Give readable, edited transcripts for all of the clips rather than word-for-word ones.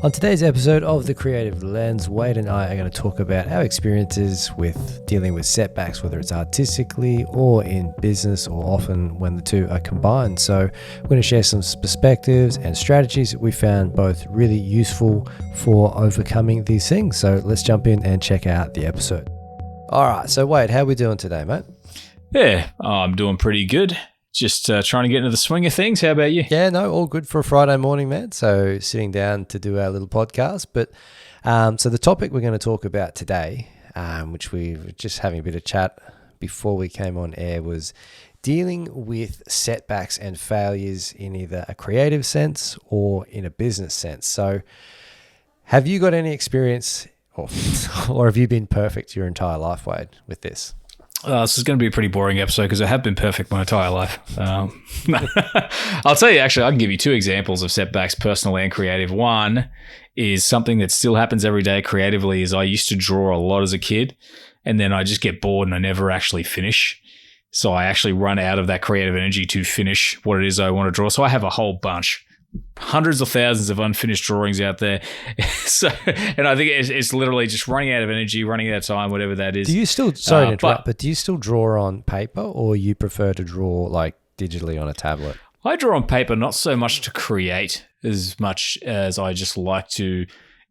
On today's episode of the Creative Lens, Wade and I are going to talk about our experiences with dealing with setbacks, whether it's artistically or in business, or often when the two are combined. So we're going to share some perspectives and strategies that we found both really useful for overcoming these things. So let's jump in and check out the episode. All right, so Wade, how are we doing today, mate? Yeah, I'm doing pretty good. Just trying to get into the swing of things. How about you? Yeah, no, all good for a Friday morning, man. So sitting down to do our little podcast. But so the topic we're going to talk about today, which we were just having a bit of chat before we came on air, was dealing with setbacks and failures in either a creative sense or in a business sense. So have you got any experience or have you been perfect your entire life, Wade, with this? This is going to be a pretty boring episode because I have been perfect my entire life. I'll tell you, actually, I can give you two examples of setbacks, personal and creative. One is something that still happens every day creatively is I used to draw a lot as a kid, and then I just get bored and I never actually finish. So I actually run out of that creative energy to finish what it is I want to draw. So I have a whole bunch. Hundreds of thousands of unfinished drawings out there. And I think it's literally just running out of energy, running out of time, whatever that is. Do you still, sorry to interrupt, but do you still draw on paper, or you prefer to draw like digitally on a tablet? I draw on paper, not so much to create as much as I just like to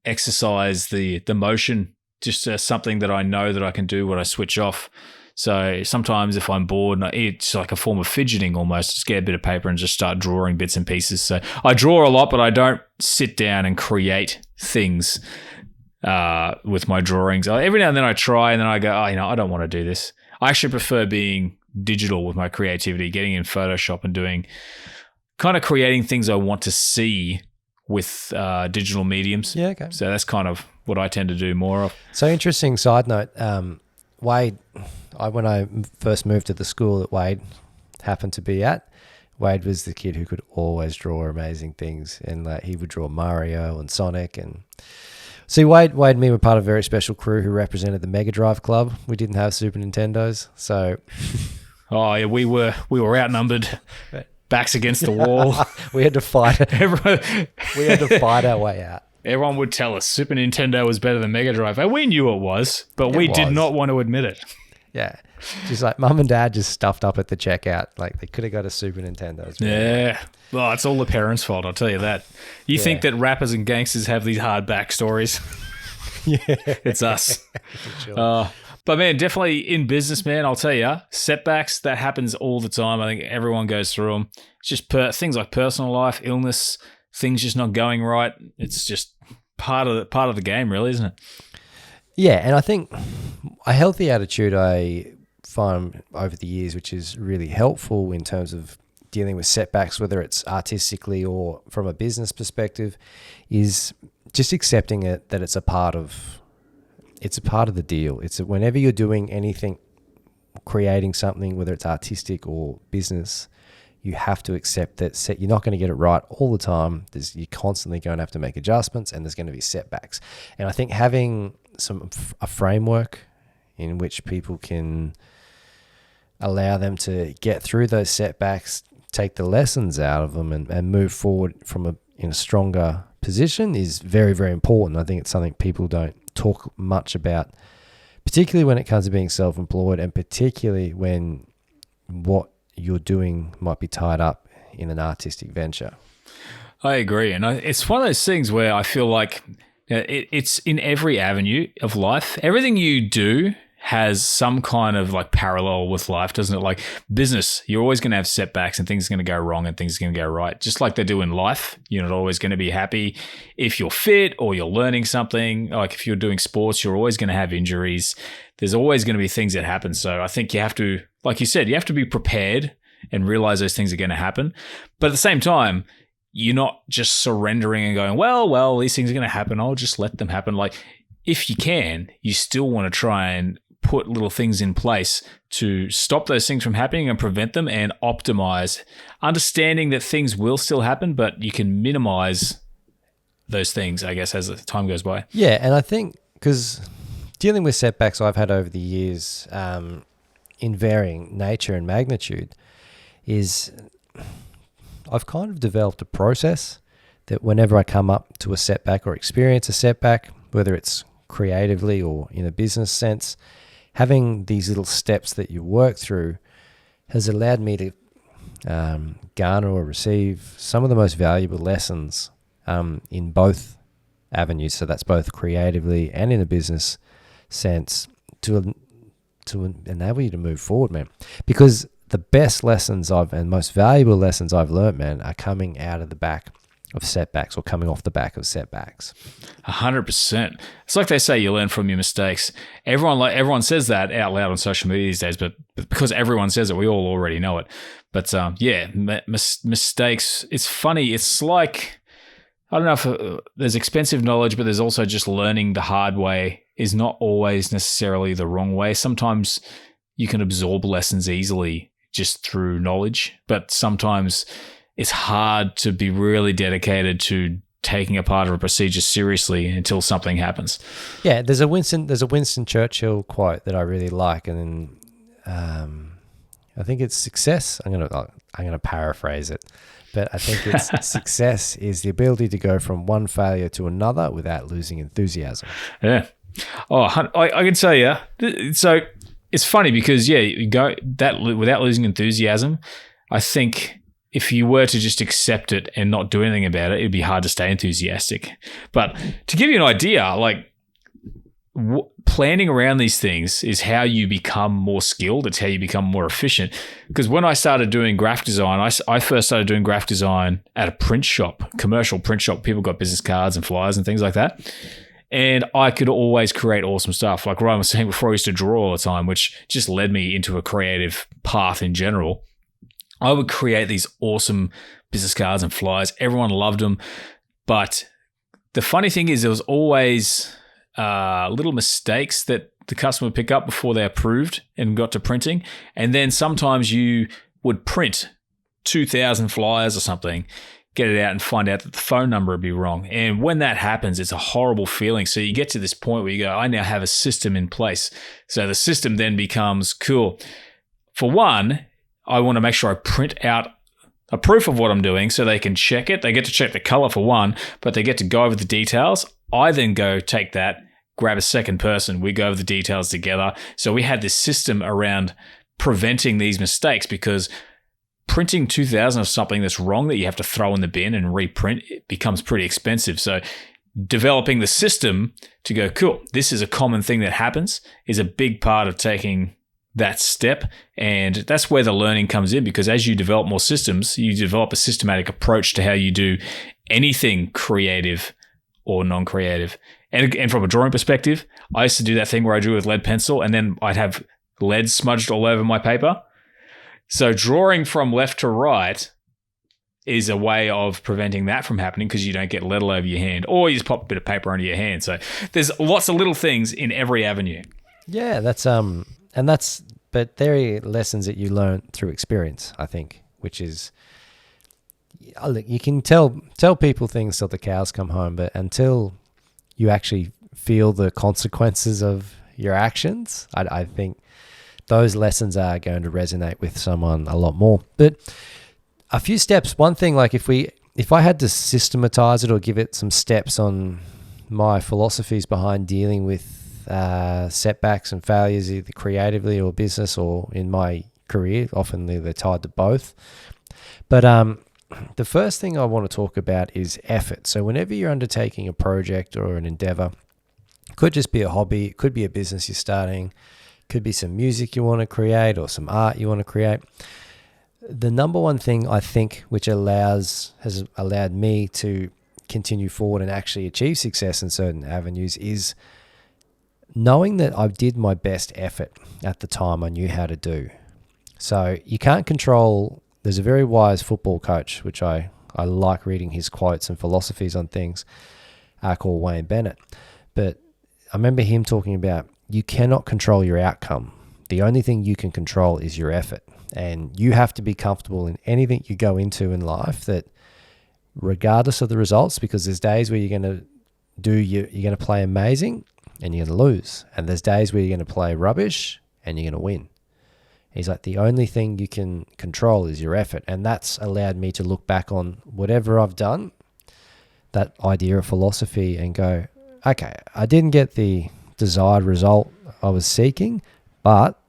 exercise the motion, just something that I know that I can do when I switch off. So sometimes if I'm bored, it's like a form of fidgeting almost. Just get a bit of paper and just start drawing bits and pieces. So I draw a lot, but I don't sit down and create things with my drawings. Every now and then I try, and then I go, I don't want to do this. I actually prefer being digital with my creativity, getting in Photoshop and doing kind of creating things I want to see with digital mediums. Yeah, okay. So that's kind of what I tend to do more of. So interesting side note, Wade, when I first moved to the school that Wade happened to be at, Wade was the kid who could always draw amazing things, and like he would draw Mario and Sonic. And see, Wade and me were part of a very special crew who represented the Mega Drive Club. We didn't have Super Nintendos, so oh yeah, we were outnumbered, backs against the wall. We had to fight. We had to fight our way out. Everyone would tell us Super Nintendo was better than Mega Drive. And we knew it was, but we did not want to admit it. Yeah. Just like mum and dad just stuffed up at the checkout. Like they could have got a Super Nintendo. Yeah. Well, it's all the parents' fault, I'll tell you that. You think that rappers and gangsters have these hard backstories. Yeah. It's us. Sure. But man, definitely in business, man, I'll tell you, setbacks, that happens all the time. I think everyone goes through them. It's just things like personal life, illness, things just not going right. It's just part of the game, really, isn't it? Yeah, and I think a healthy attitude I find over the years, which is really helpful in terms of dealing with setbacks, whether it's artistically or from a business perspective, is just accepting it that it's a part of the deal. It's whenever you're doing anything, creating something, whether it's artistic or business, you have to accept that you're not going to get it right all the time. You're constantly going to have to make adjustments, and there's going to be setbacks. And I think having a framework in which people can allow them to get through those setbacks, take the lessons out of them, and move forward in a stronger position is very, very important. I think it's something people don't talk much about, particularly when it comes to being self-employed, and particularly when what you're doing might be tied up in an artistic venture. I agree. And it's one of those things where I feel like it's in every avenue of life. Everything you do has some kind of like parallel with life, doesn't it? Like business, you're always going to have setbacks and things are going to go wrong and things are going to go right. Just like they do in life. You're not always going to be happy if you're fit or you're learning something. Like if you're doing sports, you're always going to have injuries. There's always going to be things that happen. So I think you have to, like you said, you have to be prepared and realize those things are going to happen. But at the same time, you're not just surrendering and going, well, these things are going to happen. I'll just let them happen. Like if you can, you still want to try and put little things in place to stop those things from happening and prevent them and optimize, understanding that things will still happen, but you can minimize those things, I guess, as the time goes by. Yeah, and I think because dealing with setbacks I've had over the years in varying nature and magnitude is I've kind of developed a process that whenever I come up to a setback or experience a setback, whether it's creatively or in a business sense, having these little steps that you work through has allowed me to garner or receive some of the most valuable lessons in both avenues. So that's both creatively and in a business sense to enable you to move forward, man. Because the best lessons and most valuable lessons I've learned, man, are coming out of the back of setbacks or coming off the back of setbacks. 100%. It's like they say, you learn from your mistakes. Everyone says that out loud on social media these days, but because everyone says it, we all already know it. But mistakes. It's funny. It's like, I don't know if there's expensive knowledge, but there's also just learning the hard way is not always necessarily the wrong way. Sometimes you can absorb lessons easily just through knowledge, but sometimes it's hard to be really dedicated to taking a part of a procedure seriously until something happens. Yeah, there's a Winston Churchill quote that I really like, and I think it's success. I'm gonna paraphrase it, but I think it's success is the ability to go from one failure to another without losing enthusiasm. Yeah. Oh, I can tell you. So it's funny because you go that without losing enthusiasm. I think if you were to just accept it and not do anything about it, it'd be hard to stay enthusiastic. But to give you an idea, like planning around these things is how you become more skilled. It's how you become more efficient. Because when I started doing graphic design, I first started doing graphic design at a print shop, commercial print shop. People got business cards and flyers and things like that. And I could always create awesome stuff. Like Ryan was saying before, I used to draw all the time, which just led me into a creative path in general. I would create these awesome business cards and flyers. Everyone loved them. But the funny thing is there was always little mistakes that the customer would pick up before they approved and got to printing. And then sometimes you would print 2,000 flyers or something, get it out and find out that the phone number would be wrong. And when that happens, it's a horrible feeling. So you get to this point where you go, I now have a system in place. So the system then becomes cool. For one, I want to make sure I print out a proof of what I'm doing so they can check it. They get to check the color for one, but they get to go over the details. I then go take that, grab a second person. We go over the details together. So we had this system around preventing these mistakes because printing 2,000 of something that's wrong that you have to throw in the bin and reprint, it becomes pretty expensive. So developing the system to go, cool, this is a common thing that happens is a big part of taking that step. And that's where the learning comes in, because as you develop more systems, you develop a systematic approach to how you do anything creative or non-creative. And from a drawing perspective, I used to do that thing where I drew with lead pencil and then I'd have lead smudged all over my paper. So drawing from left to right is a way of preventing that from happening because you don't get lead all over your hand, or you just pop a bit of paper under your hand. So there's lots of little things in every avenue. Yeah, but they're lessons that you learn through experience, I think, which is, you can tell people things till the cows come home, but until you actually feel the consequences of your actions, I think those lessons are going to resonate with someone a lot more. But a few steps, one thing, like if I had to systematize it or give it some steps on my philosophies behind dealing with setbacks and failures, either creatively or business or in my career, often they're tied to both. But the first thing I want to talk about is effort. So whenever you're undertaking a project or an endeavor, it could just be a hobby, it could be a business you're starting, could be some music you want to create or some art you want to create. The number one thing I think which has allowed me to continue forward and actually achieve success in certain avenues is knowing that I did my best effort at the time I knew how to do. So you can't control. There's a very wise football coach, which I like reading his quotes and philosophies on things, called Wayne Bennett. But I remember him talking about you cannot control your outcome. The only thing you can control is your effort. And you have to be comfortable in anything you go into in life, that regardless of the results, because there's days where you're going to play amazing and you're going to lose. And there's days where you're going to play rubbish and you're going to win. He's like, the only thing you can control is your effort. And that's allowed me to look back on whatever I've done that idea of philosophy and go, okay, I didn't get the desired result I was seeking, but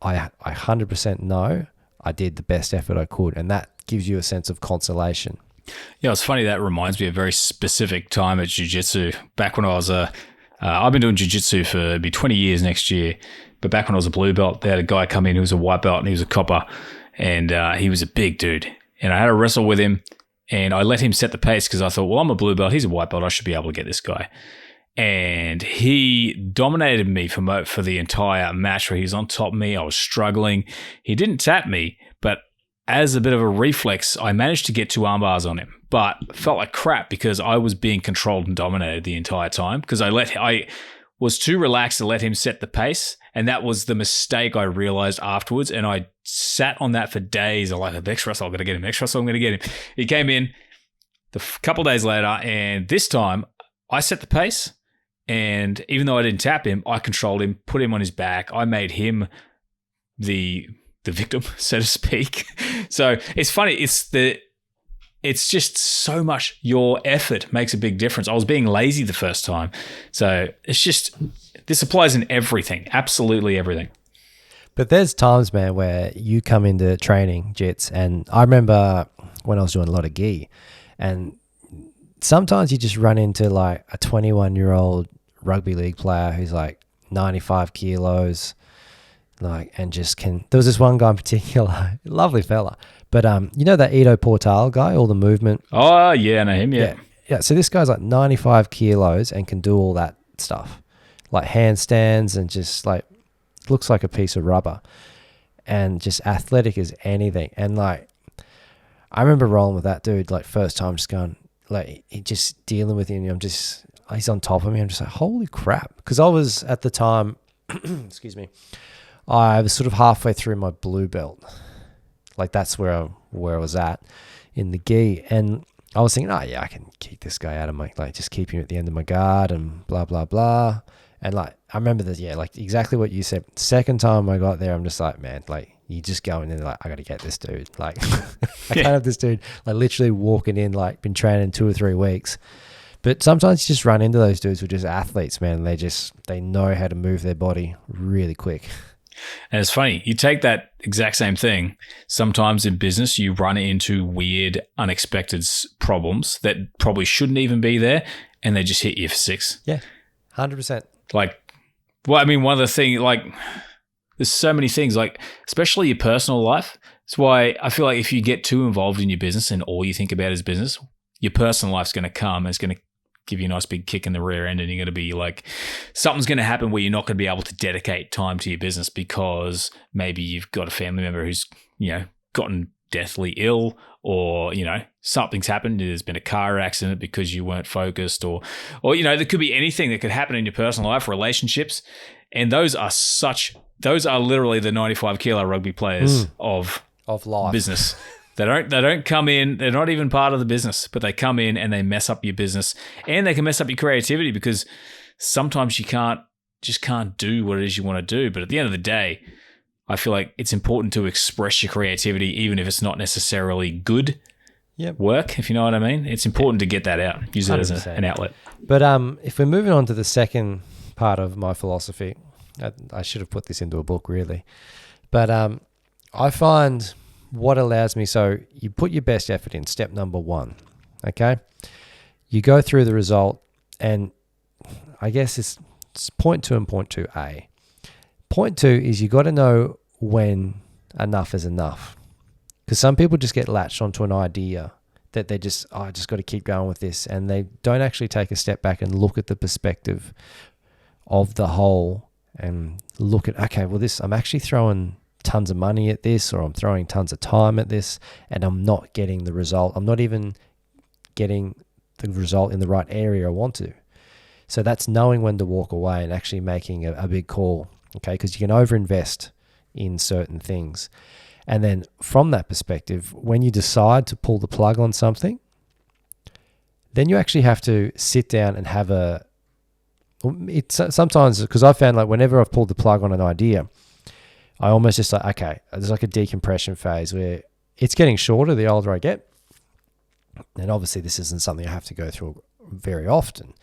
I 100% know I did the best effort I could. And that gives you a sense of consolation. Yeah, it's funny. That reminds me of a very specific time at jiu-jitsu. Back when I was I've been doing jiu-jitsu for it'll be 20 years next year. But back when I was a blue belt, they had a guy come in who was a white belt and he was a copper. And he was a big dude. And I had to wrestle with him. And I let him set the pace because I thought, well, I'm a blue belt. He's a white belt. I should be able to get this guy. And he dominated me for the entire match where he was on top of me. I was struggling. He didn't tap me, but as a bit of a reflex, I managed to get 2 arm bars on him, but felt like crap because I was being controlled and dominated the entire time because I was too relaxed to let him set the pace. And that was the mistake I realized afterwards. And I sat on that for days. I'm like, next wrestle, I'm going to get him. Next wrestle, I'm going to get him. He came in a couple days later, and this time I set the pace. And even though I didn't tap him, I controlled him, put him on his back. I made him the victim, so to speak. So it's funny. It's just so much. Your effort makes a big difference. I was being lazy the first time. So it's just, this applies in everything, absolutely everything. But there's times, man, where you come into training jits, and I remember when I was doing a lot of gi, and sometimes you just run into like a 21-year-old rugby league player who's like 95 kilos, like, and just can. There was this one guy in particular, lovely fella, but you know that Ido Portal guy, all the movement. Oh yeah, I know him. Yeah. So this guy's like 95 kilos and can do all that stuff, like handstands, and just like looks like a piece of rubber, and just athletic as anything. And like, I remember rolling with that dude like first time, just going like, just dealing with him. He's on top of me. I'm just like, holy crap. Because I was at the time, excuse me, I was sort of halfway through my blue belt. Like that's where I was at in the gi. And I was thinking, oh yeah, I can keep this guy out of my, like just keep him at the end of my guard and blah, blah, blah. And like, I remember that, yeah, like exactly what you said. Second time I got there, I'm just like, man, like you just go in and like, I got to get this dude. Like I can't have this dude like literally walking in, like been training 2 or 3 weeks. But sometimes you just run into those dudes who are just athletes, man. They know how to move their body really quick. And it's funny, you take that exact same thing. Sometimes in business, you run into weird, unexpected problems that probably shouldn't even be there, and they just hit you for 6. Yeah, 100%. Like, well, I mean, one of the things, like, there's so many things, like, especially your personal life. That's why I feel like if you get too involved in your business and all you think about is business, your personal life's going to come and it's going to give you a nice big kick in the rear end, and you're going to be like, something's going to happen where you're not going to be able to dedicate time to your business because maybe you've got a family member who's, gotten deathly ill, or, something's happened. There's been a car accident because you weren't focused, or, there could be anything that could happen in your personal life, relationships. And those are literally the 95 kilo rugby players of life, business. They don't come in, they're not even part of the business, but they come in and they mess up your business, and they can mess up your creativity because sometimes you can't do what it is you want to do. But at the end of the day, I feel like it's important to express your creativity, even if it's not necessarily good work, if you know what I mean. It's important to get that out, use it as an outlet. But if we're moving on to the second part of my philosophy, I should have put this into a book really, but I find what allows me, so you put your best effort in, step number 1, okay? You go through the result, and I guess it's point 2 and point 2A. Point 2 is you got to know when enough is enough. Because some people just get latched onto an idea that they just, I just got to keep going with this, and they don't actually take a step back and look at the perspective of the whole and look at, okay, well I'm actually throwing tons of money at this, or I'm throwing tons of time at this, and I'm not getting the result. I'm not even getting the result in the right area I want to. So that's knowing when to walk away and actually making a big call, okay? Because you can overinvest in certain things. And then from that perspective, when you decide to pull the plug on something, then you actually have to sit down and have it's sometimes, because I found like whenever I've pulled the plug on an idea, I almost just like, okay, there's like a decompression phase where it's getting shorter the older I get. And obviously this isn't something I have to go through very often,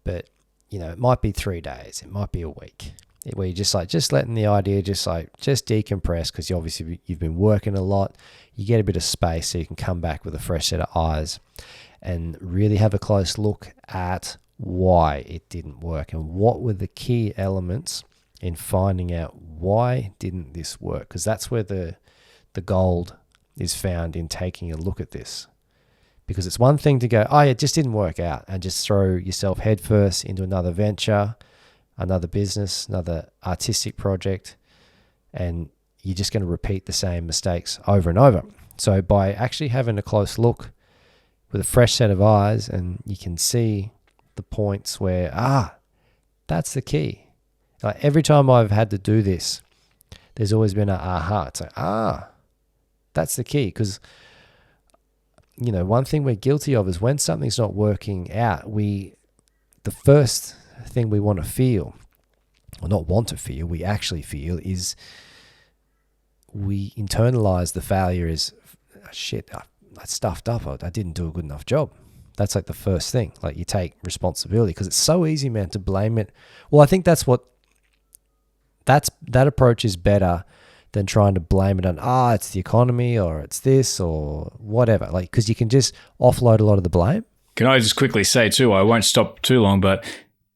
but it might be 3 days, it might be a week, where you're just letting the idea just decompress, because you've been working a lot. You get a bit of space so you can come back with a fresh set of eyes and really have a close look at why it didn't work and what were the key elements in finding out why didn't this work, because that's where the gold is found, in taking a look at this. Because it's one thing to go, oh, it just didn't work out, and just throw yourself headfirst into another venture, another business, another artistic project, and you're just going to repeat the same mistakes over and over. So by actually having a close look with a fresh set of eyes, and you can see the points where, that's the key. Like every time I've had to do this, there's always been an aha. It's like, that's the key. Because, one thing we're guilty of is when something's not working out, the first thing we want to feel, or not want to feel, we actually feel, is we internalize the failure as, shit, I stuffed up. I didn't do a good enough job. That's like the first thing. Like you take responsibility, because it's so easy, man, to blame it. Well, I think that approach is better than trying to blame it on, it's the economy, or it's this, or whatever. Like, because you can just offload a lot of the blame. Can I just quickly say too, I won't stop too long, but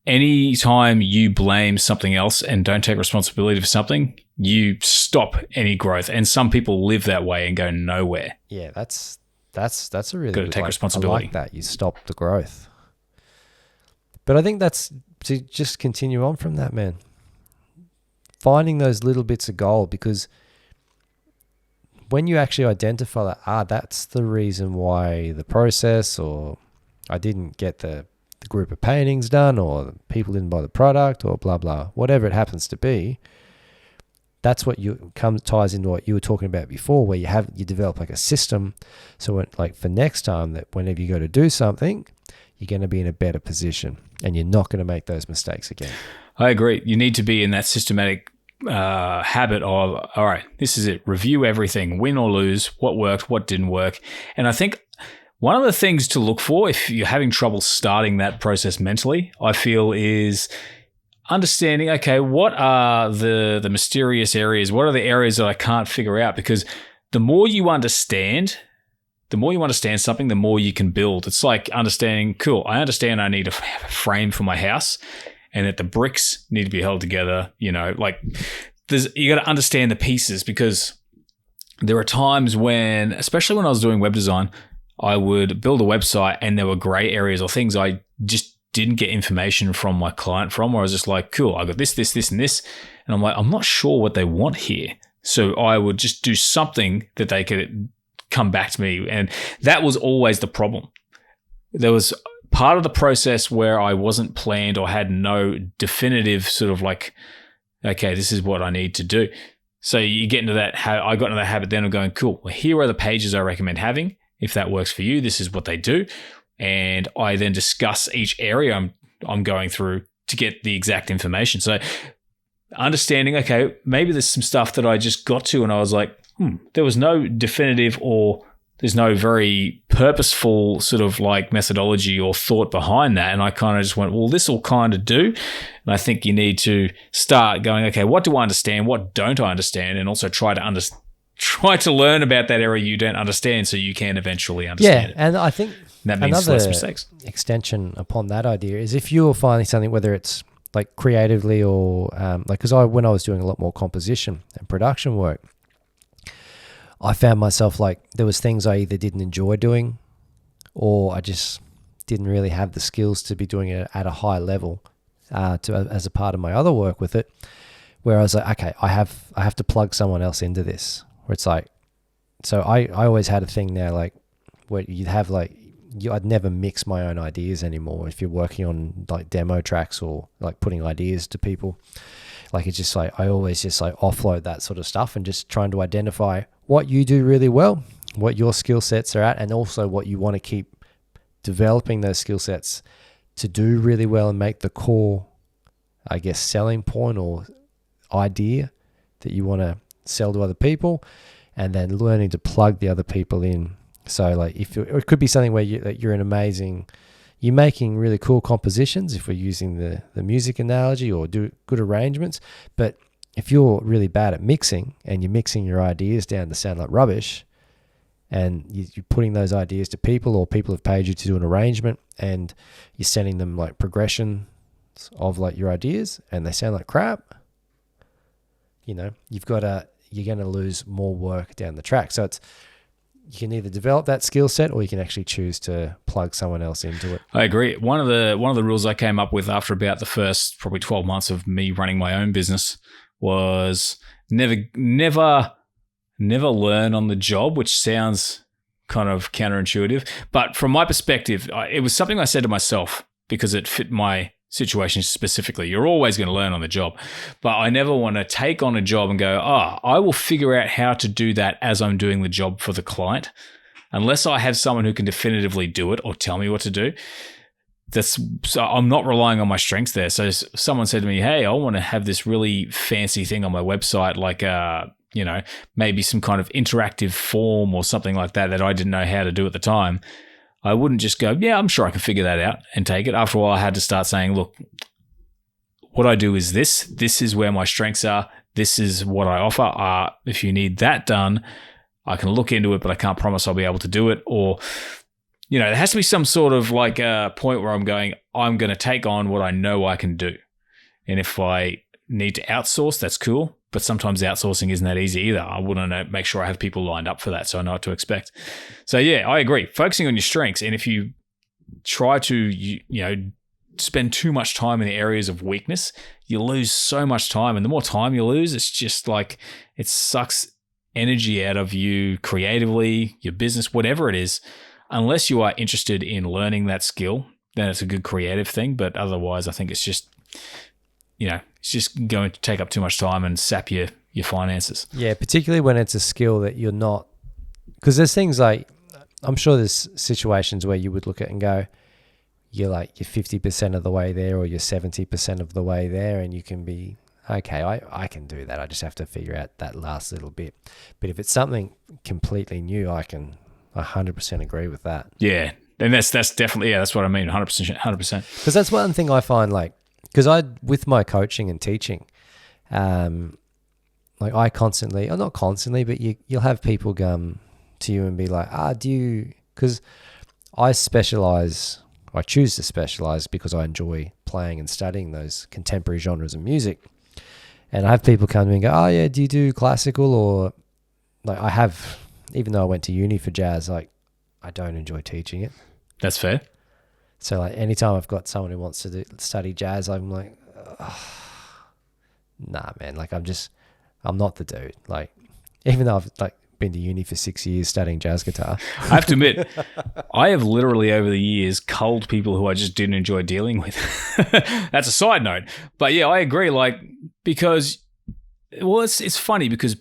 anytime you blame something else and don't take responsibility for something, you stop any growth. And some people live that way and go nowhere. Yeah, that's a really got to take responsibility. I like that. You stop the growth. But I think that's to just continue on from that, man. Finding those little bits of gold, because when you actually identify that, that's the reason why the process, or I didn't get the group of paintings done, or people didn't buy the product, or blah, blah, whatever it happens to be, that's what ties into what you were talking about before, where you develop like a system. So for next time, that whenever you go to do something, you're going to be in a better position and you're not going to make those mistakes again. I agree. You need to be in that systematic habit of, all right, this is it. Review everything, win or lose, what worked, what didn't work. And I think one of the things to look for if you're having trouble starting that process mentally, I feel, is understanding, okay, what are the mysterious areas? What are the areas that I can't figure out? Because the more you understand something, the more you can build. It's like understanding, cool, I understand I need a frame for my house and that the bricks need to be held together. You got to understand the pieces, because there are times when, especially when I was doing web design, I would build a website and there were gray areas or things I just didn't get information from my client from, where I was just like, cool, I got this, this, this, and this. And I'm like, I'm not sure what they want here. So I would just do something that they could come back to me. And that was always the problem. There was part of the process where I wasn't planned or had no definitive sort of like, okay, this is what I need to do. So you get into that. I got into that habit then of going, cool, well, here are the pages I recommend having. If that works for you, this is what they do. And I then discuss each area I'm going through to get the exact information. So understanding, okay, maybe there's some stuff that I just got to and I was like, there was no definitive, or there's no very purposeful sort of like methodology or thought behind that. And I kind of just went, well, this will kind of do. And I think you need to start going, okay, what do I understand? What don't I understand? And also try to learn about that area you don't understand so you can eventually understand it. And I think that means less mistakes. Extension upon that idea is, if you're finding something, whether it's like creatively or because when I was doing a lot more composition and production work, I found myself like there was things I either didn't enjoy doing, or I just didn't really have the skills to be doing it at a high level as a part of my other work with it, where I was like, okay, I have to plug someone else into this. Where it's like, so I always had a thing now, like where you'd have like, I'd never mix my own ideas anymore. If you're working on like demo tracks or like putting ideas to people, like it's just like, I always just like offload that sort of stuff and just trying to identify what you do really well, what your skill sets are at, and also what you want to keep developing those skill sets to do really well and make the core, I guess, selling point or idea that you want to sell to other people, and then learning to plug the other people in So like it could be something where you're you're making really cool compositions if we're using the music analogy, or do good arrangements. But if you're really bad at mixing and you're mixing your ideas down to sound like rubbish, and you're putting those ideas to people, or people have paid you to do an arrangement and you're sending them like progressions of like your ideas and they sound like crap, you're going to lose more work down the track. So you can either develop that skill set, or you can actually choose to plug someone else into it. I agree. One of the rules I came up with after about the first probably 12 months of me running my own business was never learn on the job, which sounds kind of counterintuitive. But from my perspective, it was something I said to myself because it fit my situation specifically. You're always going to learn on the job, but I never want to take on a job and go, I will figure out how to do that as I'm doing the job for the client, unless I have someone who can definitively do it or tell me what to do. So I'm not relying on my strengths there. So someone said to me, hey, I want to have this really fancy thing on my website, like maybe some kind of interactive form or something like that I didn't know how to do at the time. I wouldn't just go, yeah, I'm sure I can figure that out and take it. After a while, I had to start saying, look, what I do is this. This is where my strengths are. This is what I offer. If you need that done, I can look into it, but I can't promise I'll be able to do it. Or, there has to be some sort of like a point where I'm going to take on what I know I can do. And if I need to outsource, that's cool. But sometimes outsourcing isn't that easy either. I want to make sure I have people lined up for that so I know what to expect. So yeah, I agree. Focusing on your strengths. And if you try to, spend too much time in the areas of weakness, you lose so much time. And the more time you lose, it's just like it sucks energy out of you creatively, your business, whatever it is. Unless you are interested in learning that skill, then it's a good creative thing. But otherwise, I think it's just, it's just going to take up too much time and sap your finances. Yeah, particularly when it's a skill that you're not, because there's things like, I'm sure there's situations where you would look at and go, you're 50% of the way there, or you're 70% of the way there, and you can be, okay, I can do that. I just have to figure out that last little bit. But if it's something completely new, I can 100% agree with that. Yeah, and that's definitely, that's what I mean, 100%. Because that's one thing I find because with my coaching and teaching, I constantly, or not constantly, but you'll have people come to you and be like, because I choose to specialize because I enjoy playing and studying those contemporary genres of music. And I have people come to me and go, oh yeah, do you do classical? Or I have, even though I went to uni for jazz, I don't enjoy teaching it. That's fair. So anytime I've got someone who wants to study jazz, I'm like, nah, man. I'm not the dude. Even though I've been to uni for 6 years studying jazz guitar. I have to admit, I have literally over the years culled people who I just didn't enjoy dealing with. That's a side note. But yeah, I agree. Because, it's funny because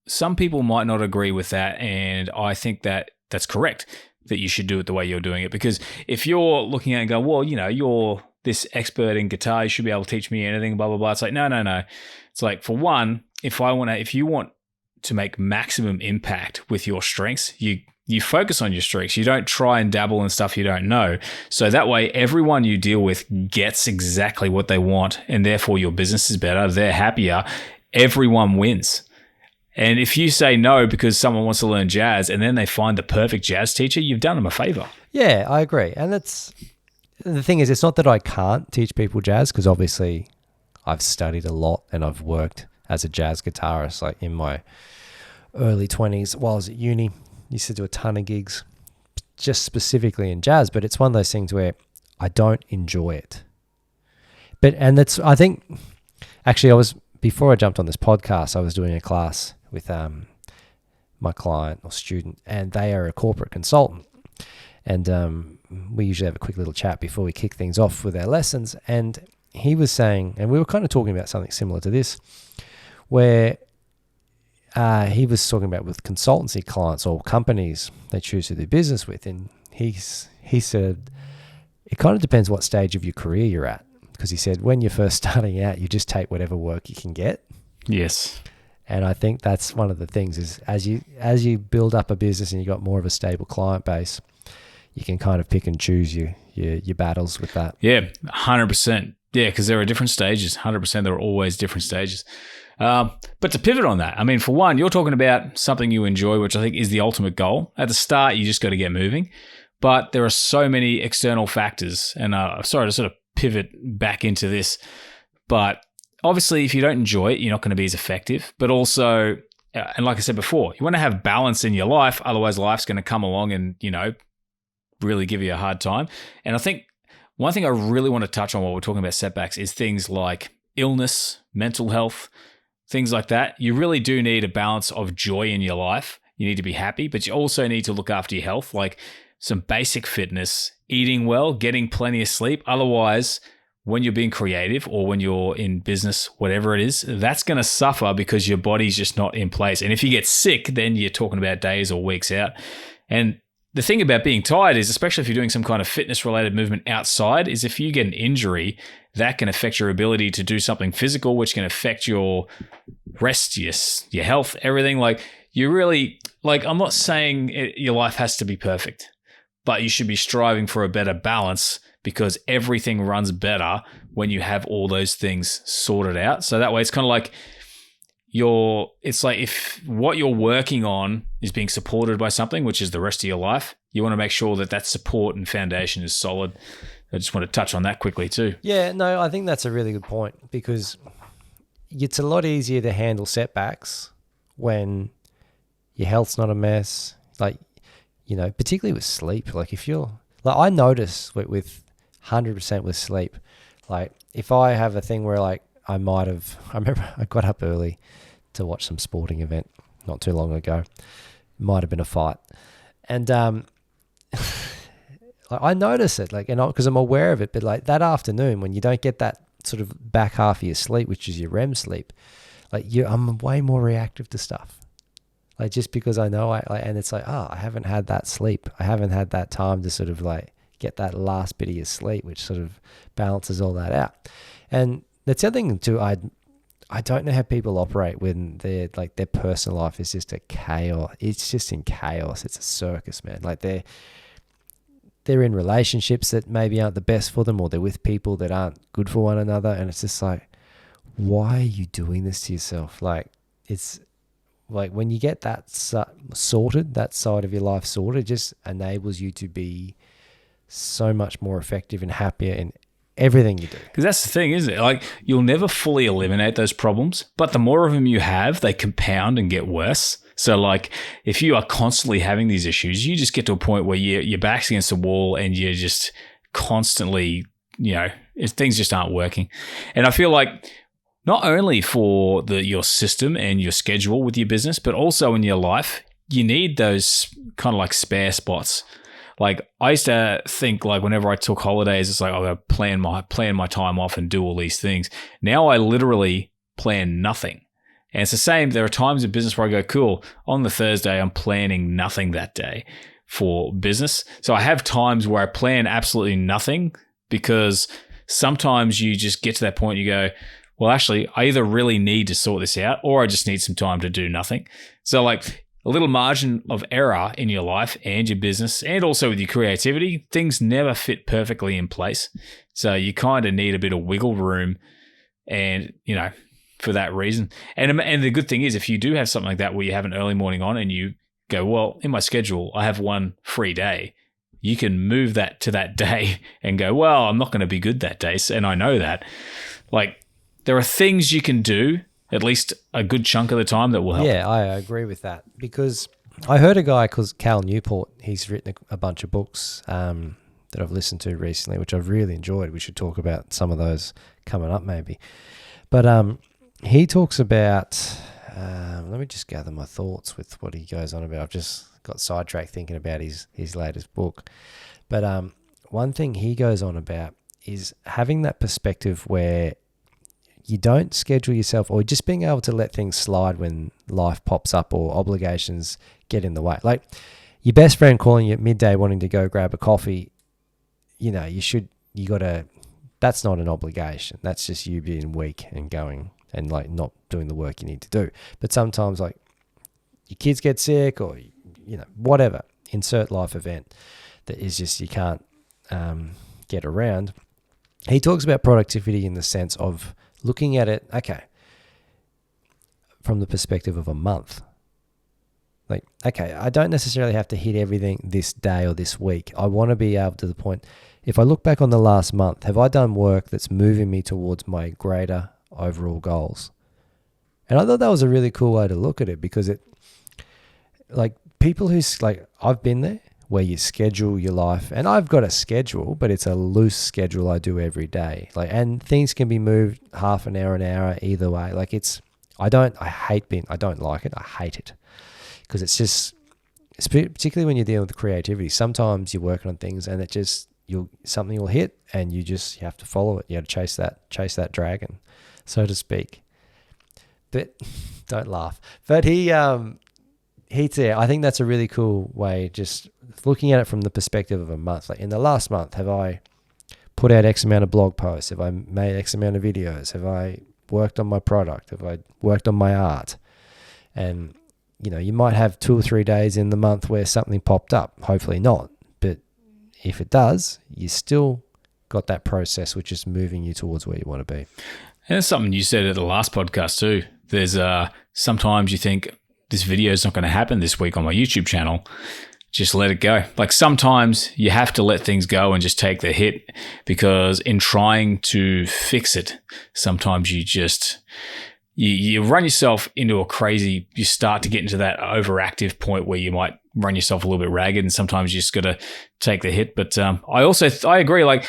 some people might not agree with that. And I think that that's correct, that you should do it the way you're doing it. Because if you're looking at it and go, well, you're this expert in guitar, you should be able to teach me anything, blah, blah, blah. It's like, no. It's like, for one, if you want to make maximum impact with your strengths, you focus on your strengths. You don't try and dabble in stuff you don't know. So that way, everyone you deal with gets exactly what they want, and therefore your business is better. They're happier. Everyone wins. And if you say no because someone wants to learn jazz and then they find the perfect jazz teacher, you've done them a favor. Yeah, I agree. And the thing is, it's not that I can't teach people jazz, because obviously I've studied a lot and I've worked as a jazz guitarist, in my early 20s while I was at uni. Used to do a ton of gigs just specifically in jazz, but it's one of those things where I don't enjoy it. I think, actually, before I jumped on this podcast, I was doing a class with my client or student, and they are a corporate consultant. And we usually have a quick little chat before we kick things off with our lessons. And he was saying, and we were kind of talking about something similar to this, where he was talking about with consultancy clients or companies they choose to do business with. And he said, it kind of depends what stage of your career you're at. Because he said, when you're first starting out, you just take whatever work you can get. Yes. And I think that's one of the things is as you build up a business and you got more of a stable client base, you can kind of pick and choose your battles with that. Yeah, 100%. Yeah, because there are different stages. 100%, there are always different stages. But to pivot on that, I mean, for one, you're talking about something you enjoy, which I think is the ultimate goal. At the start, you just got to get moving. But there are so many external factors. And sorry to sort of pivot back into this, but obviously, if you don't enjoy it, you're not going to be as effective. But also, and like I said before, you want to have balance in your life. Otherwise, life's going to come along and, really give you a hard time. And I think one thing I really want to touch on while we're talking about setbacks is things like illness, mental health, things like that. You really do need a balance of joy in your life. You need to be happy, but you also need to look after your health, like some basic fitness, eating well, getting plenty of sleep. Otherwise, when you're being creative or when you're in business, whatever it is, that's going to suffer because your body's just not in place. And if you get sick, then you're talking about days or weeks out. And the thing about being tired is, especially if you're doing some kind of fitness-related movement outside, is if you get an injury, that can affect your ability to do something physical, which can affect your rest, your health, everything. Like, you really, I'm not saying your life has to be perfect, but you should be striving for a better balance because everything runs better when you have all those things sorted out. So that way it's kind of like it's like if what you're working on is being supported by something, which is the rest of your life, you want to make sure that support and foundation is solid. I just want to touch on that quickly too. Yeah, no, I think that's a really good point because it's a lot easier to handle setbacks when your health's not a mess. Particularly with sleep. Like if you're I notice with 100% with sleep, like if I have a thing where I remember I got up early to watch some sporting event not too long ago. Might have been a fight. And I notice it because I'm aware of it, but that afternoon when you don't get that sort of back half of your sleep, which is your REM sleep, I'm way more reactive to stuff. Just because I know and it's I haven't had that sleep. I haven't had that time to sort of get that last bit of your sleep, which sort of balances all that out. And that's the other thing too. I don't know how people operate when their personal life is just a chaos. It's just in chaos. It's a circus, man. They're in relationships that maybe aren't the best for them, or they're with people that aren't good for one another. And it's just why are you doing this to yourself? It's when you get that sorted, that side of your life sorted, it just enables you to be so much more effective and happier in everything you do. Because that's the thing, isn't it? You'll never fully eliminate those problems, but the more of them you have, they compound and get worse. So if you are constantly having these issues, you just get to a point where your back's against the wall and you're just constantly, things just aren't working. And I feel not only for your system and your schedule with your business, but also in your life, you need those kind of spare spots. I used to think whenever I took holidays, it's I plan my time off and do all these things. Now I literally plan nothing. And it's the same. There are times in business where I go, cool, on the Thursday, I'm planning nothing that day for business. So I have times where I plan absolutely nothing because sometimes you just get to that point, you go, well, actually, I either really need to sort this out or I just need some time to do nothing. So a little margin of error in your life and your business and also with your creativity, things never fit perfectly in place. So you kind of need a bit of wiggle room and, for that reason. And the good thing is if you do have something like that where you have an early morning on and you go, well, in my schedule, I have one free day, you can move that to that day and go, well, I'm not going to be good that day. And I know that. There are things you can do at least a good chunk of the time that will help. Yeah, I agree with that because I heard a guy called Cal Newport. He's written a bunch of books that I've listened to recently, which I've really enjoyed. We should talk about some of those coming up maybe. But he talks about, let me just gather my thoughts with what he goes on about. I've just got sidetracked thinking about his latest book. But one thing he goes on about is having that perspective where you don't schedule yourself or just being able to let things slide when life pops up or obligations get in the way. Your best friend calling you at midday wanting to go grab a coffee, that's not an obligation. That's just you being weak and going, and like not doing the work you need to do. But sometimes like your kids get sick or, whatever, insert life event that is just you can't get around. He talks about productivity in the sense of looking at it, okay, from the perspective of a month. Like, okay, I don't necessarily have to hit everything this day or this week. I want to be able to the point, if I look back on the last month, have I done work that's moving me towards my greater overall goals? And I thought that was a really cool way to look at it, because it, like, people who, like, I've been there where you schedule your life, and I've got a schedule, but it's a loose schedule I do every day. Like, and things can be moved half an hour, either way. Like, I don't like it. I hate it. Because it's just, particularly when you're dealing with creativity, sometimes you're working on things and something will hit and you have to follow it. You have to chase that dragon, so to speak. But don't laugh. But he's there. I think that's a really cool way, just looking at it from the perspective of a month. Like, in the last month, have I put out X amount of blog posts? Have I made X amount of videos? Have I worked on my product? Have I worked on my art? And you might have 2 or 3 days in the month where something popped up. Hopefully not. But if it does, you still got that process which is moving you towards where you want to be. And that's something you said at the last podcast too. There's sometimes you think this video is not going to happen this week on my YouTube channel. Just let it go. Like, sometimes you have to let things go and just take the hit, because in trying to fix it, sometimes you run yourself into you start to get into that overactive point where you might run yourself a little bit ragged, and sometimes you just got to take the hit. But I agree. Like,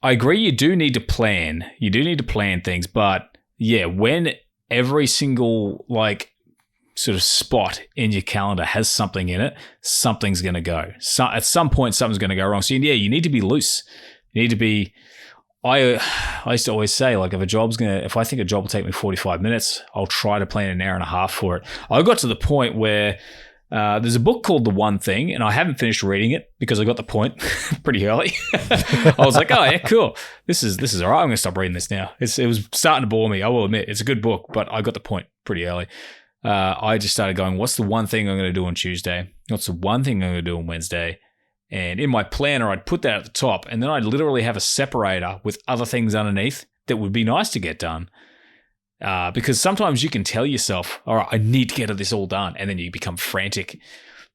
I agree you do need to plan. You do need to plan things. But yeah, when every single sort of spot in your calendar has something in it, something's going to go. So at some point, something's going to go wrong. So yeah, you need to be loose. You need to be... I used to always say, like, if I think a job will take me 45 minutes, I'll try to plan an hour and a half for it. I got to the point where there's a book called The One Thing, and I haven't finished reading it because I got the point pretty early. I was like, oh yeah, cool. This is all right. I'm going to stop reading this now. It was starting to bore me. I will admit, it's a good book, but I got the point pretty early. I just started going, what's the one thing I'm going to do on Tuesday? What's the one thing I'm going to do on Wednesday? And in my planner, I'd put that at the top, and then I'd literally have a separator with other things underneath that would be nice to get done. Because sometimes you can tell yourself, all right, I need to get this all done, and then you become frantic.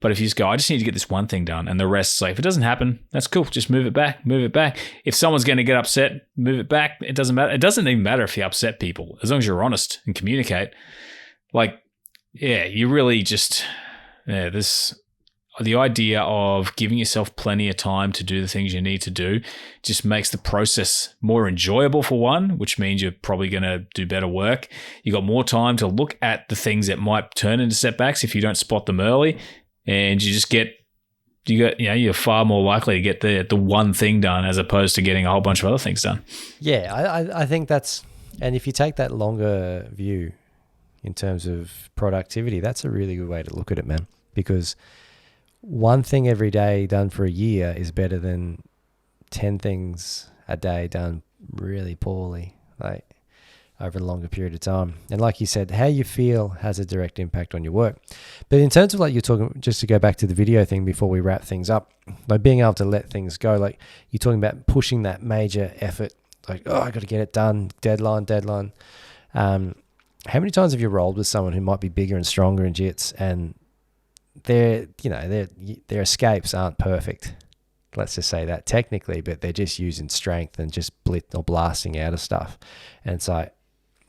But if you just go, I just need to get this one thing done, and the rest, if it doesn't happen, that's cool. Just move it back. If someone's going to get upset, move it back. It doesn't matter. It doesn't even matter if you upset people, as long as you're honest and communicate. You really just, the idea of giving yourself plenty of time to do the things you need to do just makes the process more enjoyable, for one, which means you're probably going to do better work. You got more time to look at the things that might turn into setbacks if you don't spot them early, and you're far more likely to get the one thing done as opposed to getting a whole bunch of other things done. Yeah, I think that's, and if you take that longer view in terms of productivity, that's a really good way to look at it, man, because one thing every day done for a year is better than 10 things a day done really poorly, like over a longer period of time. And like you said, how you feel has a direct impact on your work. But in terms of, like, you're talking, just to go back to the video thing before we wrap things up, like being able to let things go, like you're talking about pushing that major effort, like, oh, I got to get it done, deadline. How many times have you rolled with someone who might be bigger and stronger in jits, and their escapes aren't perfect? Let's just say that technically, but they're just using strength and just blasting out of stuff. And it's like,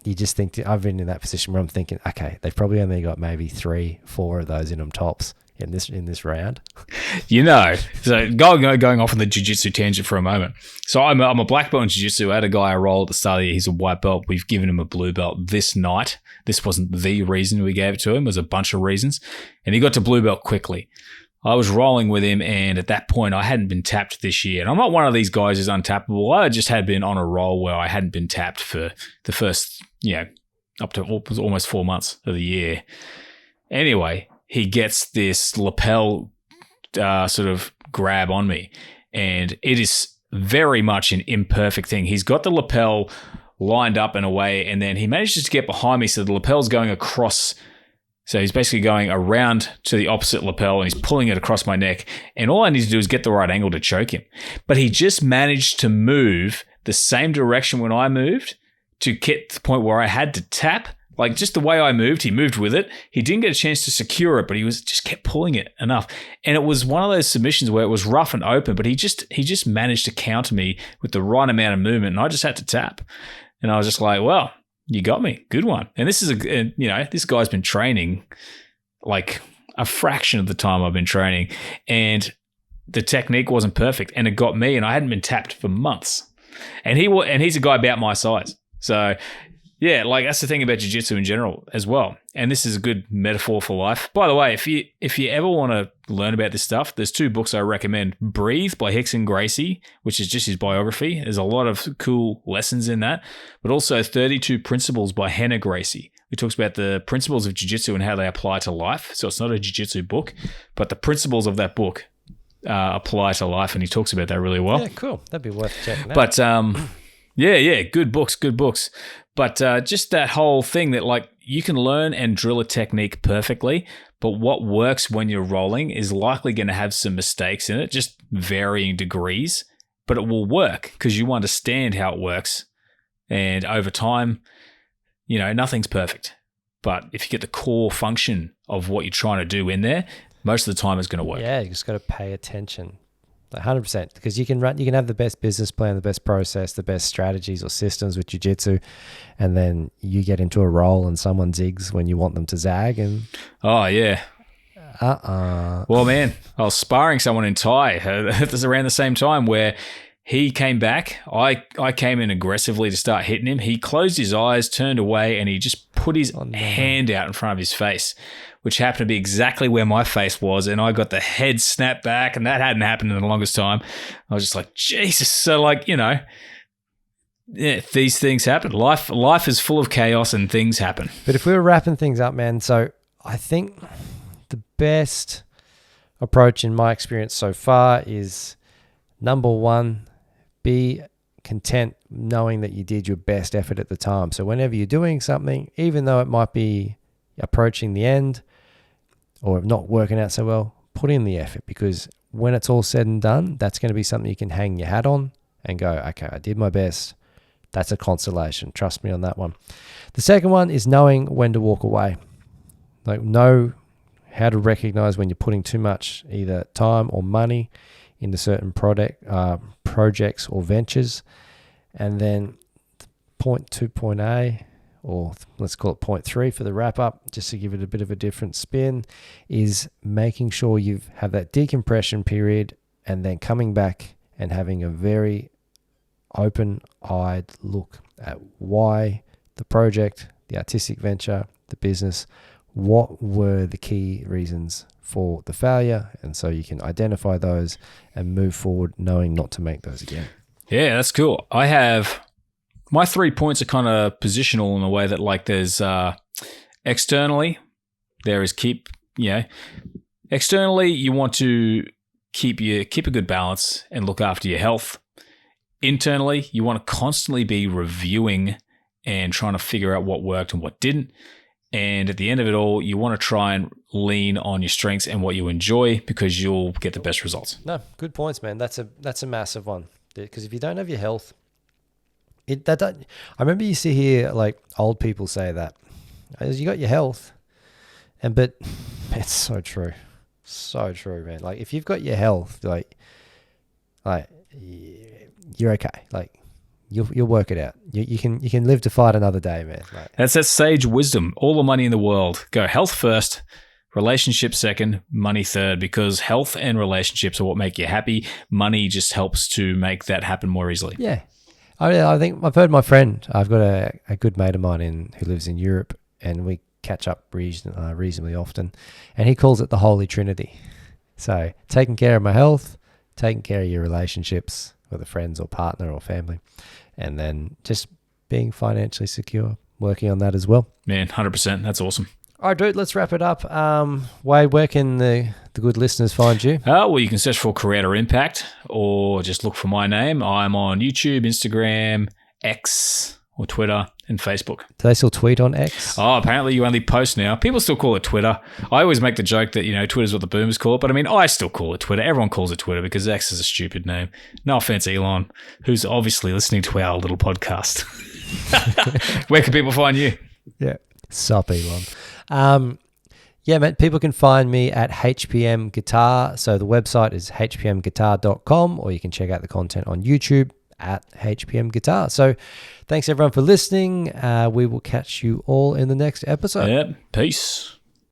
you just think, I've been in that position where I'm thinking, okay, they've probably only got maybe 3-4 of those in them tops in this round. So going off on the jiu-jitsu tangent for a moment. So I'm a black belt in jiu-jitsu. I had a guy I roll at the start of the year. He's a white belt. We've given him a blue belt this night. This wasn't the reason we gave it to him. It was a bunch of reasons. And he got to blue belt quickly. I was rolling with him, and at that point, I hadn't been tapped this year. And I'm not one of these guys who's untappable. I just had been on a roll where I hadn't been tapped for the first, up to almost 4 months of the year. Anyway, he gets this lapel sort of grab on me, and it is very much an imperfect thing. He's got the lapel lined up in a way, and then he manages to get behind me so the lapel's going across. So he's basically going around to the opposite lapel and he's pulling it across my neck. And all I need to do is get the right angle to choke him. But he just managed to move the same direction when I moved to get to the point where I had to tap. Like just the way I moved, he moved with it. He didn't get a chance to secure it, but he was just kept pulling it enough. And it was one of those submissions where it was rough and open, but he just managed to counter me with the right amount of movement, and I just had to tap. And I was just like, well, you got me. Good one. And this is this guy's been training like a fraction of the time I've been training, and the technique wasn't perfect, and it got me, and I hadn't been tapped for months. And he's a guy about my size. So yeah, like that's the thing about jiu-jitsu in general as well. And this is a good metaphor for life. By the way, if you ever want to learn about this stuff, there's 2 books I recommend. Breathe by Hickson Gracie, which is just his biography. There's a lot of cool lessons in that. But also 32 Principles by Hannah Gracie, who talks about the principles of jiu-jitsu and how they apply to life. So it's not a jiu-jitsu book, but the principles of that book apply to life, and he talks about that really well. Yeah, cool. That'd be worth checking out. But yeah, good books. But just that whole thing that like you can learn and drill a technique perfectly, but what works when you're rolling is likely going to have some mistakes in it, just varying degrees, but it will work because you understand how it works. And over time, nothing's perfect. But if you get the core function of what you're trying to do in there, most of the time it's going to work. Yeah, you just got to pay attention. 100%, because you can have the best business plan, the best process, the best strategies or systems with jiu-jitsu, and then you get into a roll and someone zigs when you want them to zag, and oh yeah, well, man, I was sparring someone in Thai around the same time where he came back. I came in aggressively to start hitting him. He closed his eyes, turned away, and he just put his hand out in front of his face, which happened to be exactly where my face was, and I got the head snapped back, and that hadn't happened in the longest time. I was just like, Jesus. So like, these things happen. Life is full of chaos and things happen. But if we were wrapping things up, man, so I think the best approach in my experience so far is, number 1, be content knowing that you did your best effort at the time. So whenever you're doing something, even though it might be approaching the end or not working out so well, put in the effort, because when it's all said and done, that's going to be something you can hang your hat on and go, okay, I did my best. That's a consolation. Trust me on that one. The second one is knowing when to walk away. Like, know how to recognize when you're putting too much either time or money into certain projects or ventures. And then point 2, point A, or let's call it point 3 for the wrap up, just to give it a bit of a different spin, is making sure you have that decompression period and then coming back and having a very open-eyed look at why the project, the artistic venture, the business, what were the key reasons for the failure, and so you can identify those and move forward knowing not to make those again. Yeah, that's cool. I have my 3 points are kind of positional in a way that, like, there's externally, there is externally you want to keep a good balance and look after your health. Internally, you want to constantly be reviewing and trying to figure out what worked and what didn't. And at the end of it all, you want to try and lean on your strengths and what you enjoy, because you'll get the best results. No, good points, man. That's a massive one. Because if you don't have your health, I remember you see here, like, old people say that, you got your health, but it's so true. So true, man. Like, if you've got your health, like you're okay. Like, you'll work it out. You can live to fight another day, man. Like, that's that sage wisdom. All the money in the world. Go health first, relationship second, money third, because health and relationships are what make you happy. Money just helps to make that happen more easily. Yeah. I think I've heard my friend, I've got a good mate of mine who lives in Europe, and we catch up reasonably often, and he calls it the Holy Trinity. So taking care of my health, taking care of your relationships, whether friends or partner or family, and then just being financially secure, working on that as well. Man, 100%. That's awesome. All right, dude, let's wrap it up. Wade, where can the good listeners find you? Well, you can search for Creator Impact or just look for my name. I'm on YouTube, Instagram, X, or Twitter and Facebook. Do they still tweet on X? Oh, apparently you only post now. People still call it Twitter. I always make the joke that, Twitter's what the boomers call it. But I mean, I still call it Twitter. Everyone calls it Twitter because X is a stupid name. No offense, Elon, who's obviously listening to our little podcast. Where can people find you? Yeah. Sup, Elon. Yeah, man, people can find me at HPM Guitar. So the website is hpmguitar.com, or you can check out the content on YouTube at HPM Guitar. So thanks everyone for listening. We will catch you all in the next episode. Yeah, peace.